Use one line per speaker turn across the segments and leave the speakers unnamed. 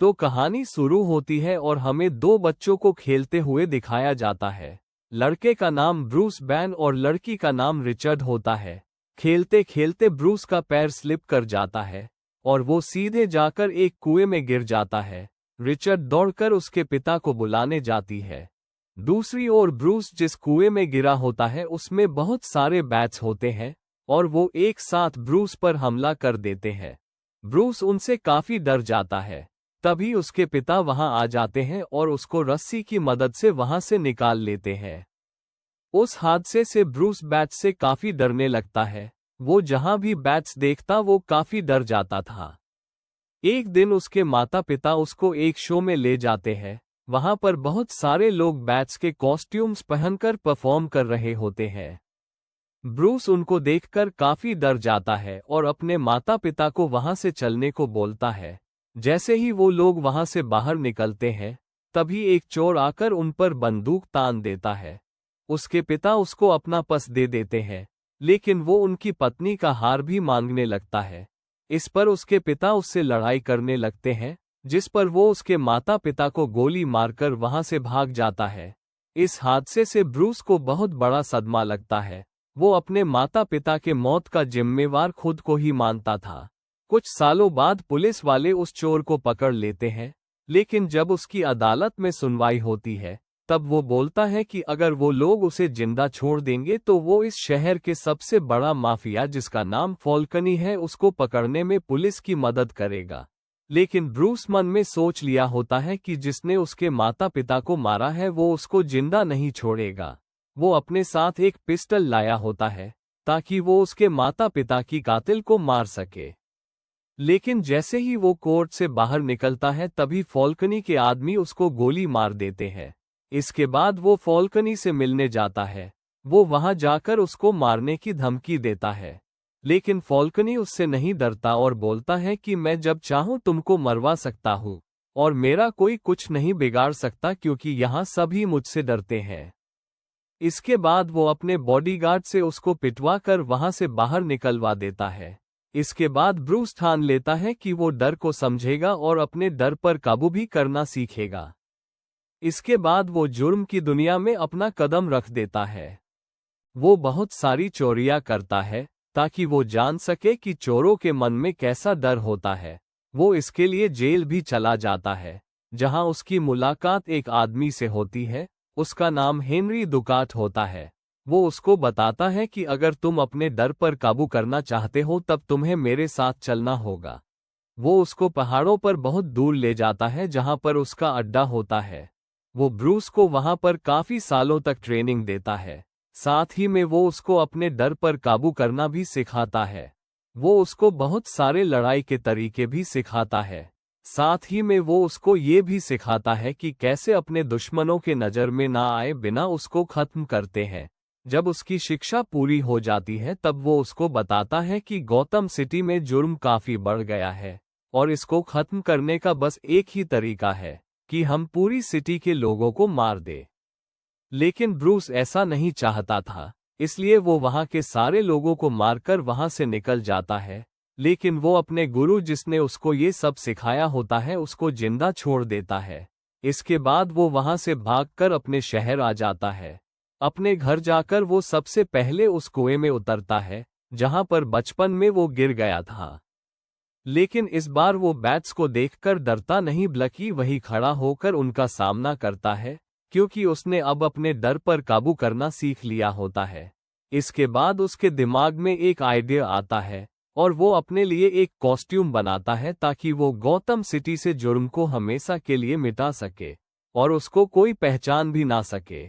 तो कहानी शुरू होती है और हमें दो बच्चों को खेलते हुए दिखाया जाता है। लड़के का नाम ब्रूस बैन और लड़की का नाम रिचर्ड होता है। खेलते खेलते ब्रूस का पैर स्लिप कर जाता है और वो सीधे जाकर एक कुएं में गिर जाता है। रिचर्ड दौड़कर उसके पिता को बुलाने जाती है। दूसरी ओर ब्रूस जिस कुएं में गिरा होता है उसमें बहुत सारे बैट्स होते हैं और वो एक साथ ब्रूस पर हमला कर देते हैं। ब्रूस उनसे काफी डर जाता है। तभी उसके पिता वहां आ जाते हैं और उसको रस्सी की मदद से वहां से निकाल लेते हैं। उस हादसे से ब्रूस बैट्स से काफी डरने लगता है। वो जहां भी बैट्स देखता वो काफी डर जाता था। एक दिन उसके माता पिता उसको एक शो में ले जाते हैं। वहां पर बहुत सारे लोग बैट्स के कॉस्ट्यूम्स पहनकर परफॉर्म कर रहे होते हैं। ब्रूस उनको देखकर काफी डर जाता है और अपने माता पिता को वहां से चलने को बोलता है। जैसे ही वो लोग वहां से बाहर निकलते हैं तभी एक चोर आकर उन पर बंदूक तान देता है। उसके पिता उसको अपना पर्स दे देते हैं, लेकिन वो उनकी पत्नी का हार भी मांगने लगता है। इस पर उसके पिता उससे लड़ाई करने लगते हैं, जिस पर वो उसके माता पिता को गोली मारकर वहां से भाग जाता है। इस हादसे से ब्रूस को बहुत बड़ा सदमा लगता है। वो अपने माता पिता के मौत का जिम्मेवार खुद को ही मानता था। कुछ सालों बाद पुलिस वाले उस चोर को पकड़ लेते हैं, लेकिन जब उसकी अदालत में सुनवाई होती है तब वो बोलता है कि अगर वो लोग उसे जिंदा छोड़ देंगे तो वो इस शहर के सबसे बड़ा माफिया जिसका नाम फॉल्कनी है उसको पकड़ने में पुलिस की मदद करेगा। लेकिन ब्रूस मन में सोच लिया होता है कि जिसने उसके माता पिता को मारा है वो उसको जिंदा नहीं छोड़ेगा। वो अपने साथ एक पिस्टल लाया होता है ताकि वो उसके माता पिता की कातिल को मार सके। लेकिन जैसे ही वो कोर्ट से बाहर निकलता है तभी फॉल्कनी के आदमी उसको गोली मार देते हैं। इसके बाद वो फॉल्कनी से मिलने जाता है। वो वहां जाकर उसको मारने की धमकी देता है, लेकिन फॉल्कनी उससे नहीं डरता और बोलता है कि मैं जब चाहूं तुमको मरवा सकता हूं और मेरा कोई कुछ नहीं बिगाड़ सकता क्योंकि यहां सभी मुझसे डरते हैं। इसके बाद वो अपने बॉडीगार्ड से उसको पिटवा कर वहां से बाहर निकलवा देता है। इसके बाद ब्रूस ठान लेता है कि वो डर को समझेगा और अपने डर पर काबू भी करना सीखेगा। इसके बाद वो जुर्म की दुनिया में अपना कदम रख देता है। वो बहुत सारी चोरियां करता है ताकि वो जान सके कि चोरों के मन में कैसा डर होता है। वो इसके लिए जेल भी चला जाता है, जहां उसकी मुलाकात एक आदमी से होती है। उसका नाम हेनरी दुकाट होता है। वो उसको बताता है कि अगर तुम अपने डर पर काबू करना चाहते हो तब तुम्हें मेरे साथ चलना होगा। वो उसको पहाड़ों पर बहुत दूर ले जाता है जहां पर उसका अड्डा होता है। वो ब्रूस को वहां पर काफी सालों तक ट्रेनिंग देता है। साथ ही में वो उसको अपने डर पर काबू करना भी सिखाता है। वो उसको बहुत सारे लड़ाई के तरीके भी सिखाता है। साथ ही में वो उसको ये भी सिखाता है कि कैसे अपने दुश्मनों के नज़र में ना आए बिना उसको खत्म करते हैं। जब उसकी शिक्षा पूरी हो जाती है तब वो उसको बताता है कि गौतम सिटी में जुर्म काफी बढ़ गया है और इसको खत्म करने का बस एक ही तरीका है कि हम पूरी सिटी के लोगों को मार दे। लेकिन ब्रूस ऐसा नहीं चाहता था, इसलिए वो वहां के सारे लोगों को मारकर वहां से निकल जाता है। लेकिन वो अपने गुरु जिसने उसको ये सब सिखाया होता है उसको जिंदा छोड़ देता है। इसके बाद वो वहां से भागकर अपने शहर आ जाता है। अपने घर जाकर वो सबसे पहले उस कुएं में उतरता है जहां पर बचपन में वो गिर गया था। लेकिन इस बार वो बैट्स को देखकर डरता नहीं बल्कि वही खड़ा होकर उनका सामना करता है, क्योंकि उसने अब अपने डर पर काबू करना सीख लिया होता है। इसके बाद उसके दिमाग में एक आइडिया आता है और वो अपने लिए एक कॉस्ट्यूम बनाता है ताकि वो गौतम सिटी से जुर्म को हमेशा के लिए मिटा सके और उसको कोई पहचान भी ना सके,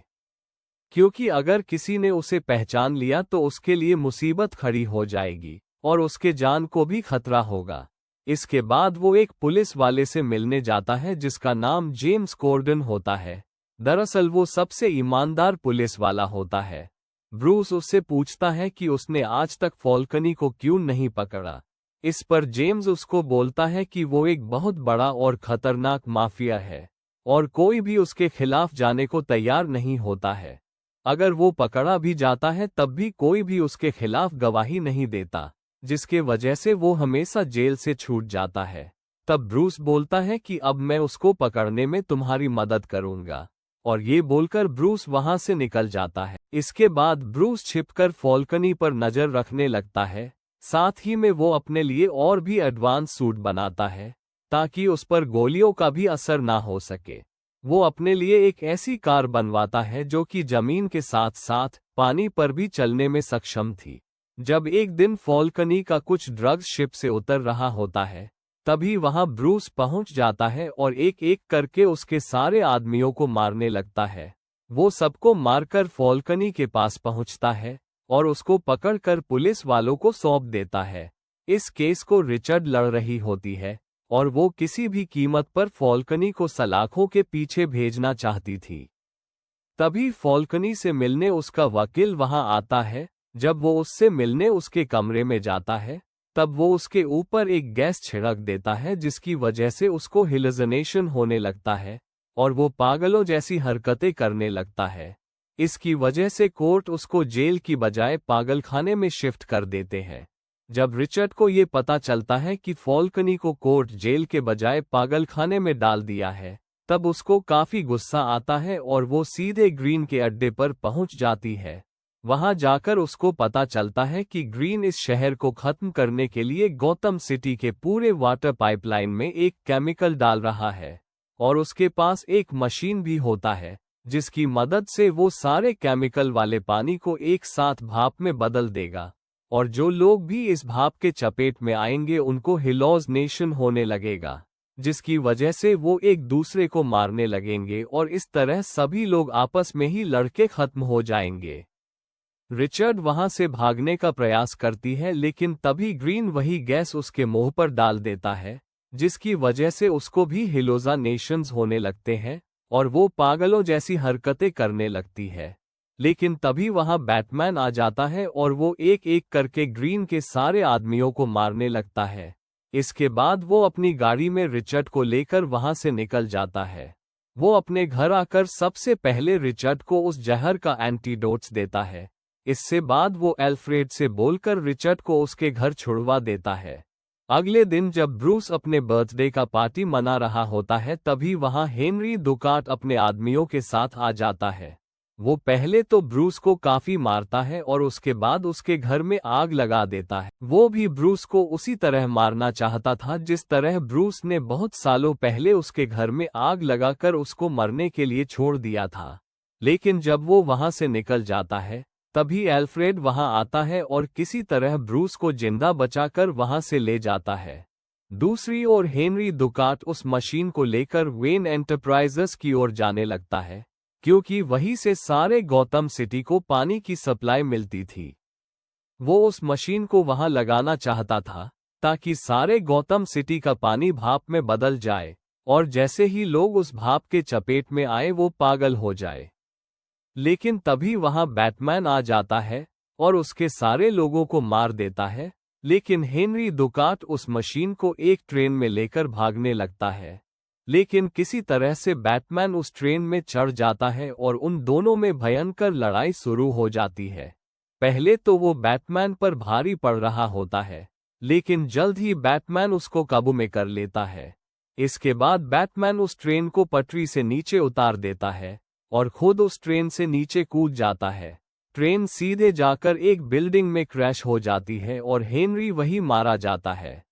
क्योंकि अगर किसी ने उसे पहचान लिया तो उसके लिए मुसीबत खड़ी हो जाएगी और उसके जान को भी खतरा होगा। इसके बाद वो एक पुलिस वाले से मिलने जाता है जिसका नाम जेम्स कॉर्डन होता है। दरअसल वो सबसे ईमानदार पुलिस वाला होता है। ब्रूस उससे पूछता है कि उसने आज तक फॉल्कनी को क्यों नहीं पकड़ा। इस पर जेम्स उसको बोलता है कि वो एक बहुत बड़ा और खतरनाक माफिया है और कोई भी उसके खिलाफ जाने को तैयार नहीं होता है। अगर वो पकड़ा भी जाता है तब भी कोई भी उसके खिलाफ गवाही नहीं देता, जिसके वजह से वो हमेशा जेल से छूट जाता है। तब ब्रूस बोलता है कि अब मैं उसको पकड़ने में तुम्हारी मदद करूंगा, और ये बोलकर ब्रूस वहां से निकल जाता है। इसके बाद ब्रूस छिपकर फॉल्कनी पर नजर रखने लगता है। साथ ही में वो अपने लिए और भी एडवांस सूट बनाता है ताकि उस पर गोलियों का भी असर ना हो सके। वो अपने लिए एक ऐसी कार बनवाता है जो कि जमीन के साथ साथ पानी पर भी चलने में सक्षम थी। जब एक दिन फॉल्कनी का कुछ ड्रग्स शिप से उतर रहा होता है, तभी वहां ब्रूस पहुंच जाता है और एक एक करके उसके सारे आदमियों को मारने लगता है। वो सबको मारकर फॉल्कनी के पास पहुंचता है और उसको पकड़कर पुलिस वालों को सौंप देता है। इस केस को रिचर्ड लड़ रही होती है और वो किसी भी कीमत पर फॉल्कनी को सलाखों के पीछे भेजना चाहती थी। तभी फॉल्कनी से मिलने उसका वकील वहां आता है। जब वो उससे मिलने उसके कमरे में जाता है, तब वो उसके ऊपर एक गैस छिड़क देता है जिसकी वजह से उसको हेलुसिनेशन होने लगता है और वो पागलों जैसी हरकतें करने लगता है। इसकी वजह से कोर्ट उसको जेल की बजाय पागलखाने में शिफ्ट कर देते हैं। जब रिचर्ड को ये पता चलता है कि फॉल्कनी को कोर्ट जेल के बजाय पागलखाने में डाल दिया है, तब उसको काफी गुस्सा आता है और वो सीधे ग्रीन के अड्डे पर पहुंच जाती है। वहां जाकर उसको पता चलता है कि ग्रीन इस शहर को खत्म करने के लिए गौतम सिटी के पूरे वाटर पाइपलाइन में एक केमिकल डाल रहा है और उसके पास एक मशीन भी होता है जिसकी मदद से वो सारे केमिकल वाले पानी को एक साथ भाप में बदल देगा, और जो लोग भी इस भाप के चपेट में आएंगे उनको हेलुसिनेशन होने लगेगा, जिसकी वजह से वो एक दूसरे को मारने लगेंगे और इस तरह सभी लोग आपस में ही लड़के खत्म हो जाएंगे। रिचर्ड वहां से भागने का प्रयास करती है, लेकिन तभी ग्रीन वही गैस उसके मुंह पर डाल देता है जिसकी वजह से उसको भी हेलुसिनेशंस होने लगते हैं और वो पागलों जैसी हरकतें करने लगती है। लेकिन तभी वहां बैटमैन आ जाता है और वो एक एक करके ग्रीन के सारे आदमियों को मारने लगता है। इसके बाद वो अपनी गाड़ी में रिचर्ड को लेकर वहां से निकल जाता है। वो अपने घर आकर सबसे पहले रिचर्ड को उस जहर का एंटीडोट्स देता है। इससे बाद वो एल्फ्रेड से बोलकर रिचर्ड को उसके घर छुड़वा देता है। अगले दिन जब ब्रूस अपने बर्थडे का पार्टी मना रहा होता है, तभी वहां हेनरी दुकाट अपने आदमियों के साथ आ जाता है। वो पहले तो ब्रूस को काफी मारता है और उसके बाद उसके घर में आग लगा देता है। वो भी ब्रूस को उसी तरह मारना चाहता था जिस तरह ब्रूस ने बहुत सालों पहले उसके घर में आग लगाकर उसको मरने के लिए छोड़ दिया था। लेकिन जब वो वहां से निकल जाता है, तभी एल्फ्रेड वहां आता है और किसी तरह ब्रूस को जिंदा बचाकर वहां से ले जाता है। दूसरी ओर हेनरी दुकाट उस मशीन को लेकर वेन एंटरप्राइजेस की ओर जाने लगता है, क्योंकि वहीं से सारे गौतम सिटी को पानी की सप्लाई मिलती थी। वो उस मशीन को वहां लगाना चाहता था ताकि सारे गौतम सिटी का पानी भाप में बदल जाए और जैसे ही लोग उस भाप के चपेट में आए वो पागल हो जाए। लेकिन तभी वहां बैटमैन आ जाता है और उसके सारे लोगों को मार देता है। लेकिन हेनरी दुकाट उस मशीन को एक ट्रेन में लेकर भागने लगता है, लेकिन किसी तरह से बैटमैन उस ट्रेन में चढ़ जाता है और उन दोनों में भयंकर लड़ाई शुरू हो जाती है। पहले तो वो बैटमैन पर भारी पड़ रहा होता है, लेकिन जल्द ही बैटमैन उसको काबू में कर लेता है। इसके बाद बैटमैन उस ट्रेन को पटरी से नीचे उतार देता है और खुद उस ट्रेन से नीचे कूद जाता है। ट्रेन सीधे जाकर एक बिल्डिंग में क्रैश हो जाती है और हेनरी वही मारा जाता है।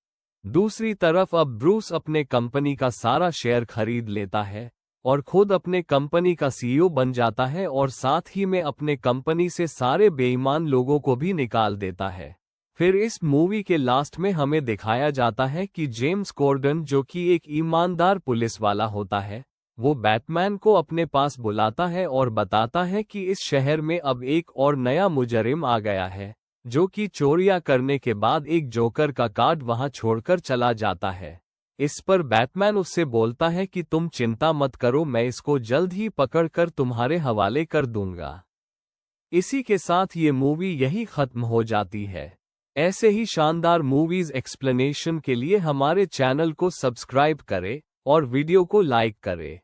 दूसरी तरफ अब ब्रूस अपने कंपनी का सारा शेयर खरीद लेता है और खुद अपने कंपनी का सीईओ बन जाता है और साथ ही में अपने कंपनी से सारे बेईमान लोगों को भी निकाल देता है। फिर इस मूवी के लास्ट में हमें दिखाया जाता है कि जेम्स कॉर्डन, जो कि एक ईमानदार पुलिस वाला होता है, वो बैटमैन को अपने पास बुलाता है और बताता है कि इस शहर में अब एक और नया मुजरिम आ गया है जो कि चोरियां करने के बाद एक जोकर का कार्ड वहां छोड़कर चला जाता है। इस पर बैटमैन उससे बोलता है कि तुम चिंता मत करो, मैं इसको जल्द ही पकड़कर तुम्हारे हवाले कर दूंगा। इसी के साथ ये मूवी यही खत्म हो जाती है। ऐसे ही शानदार मूवीज एक्सप्लेनेशन के लिए हमारे चैनल को सब्सक्राइब करें और वीडियो को लाइक करें।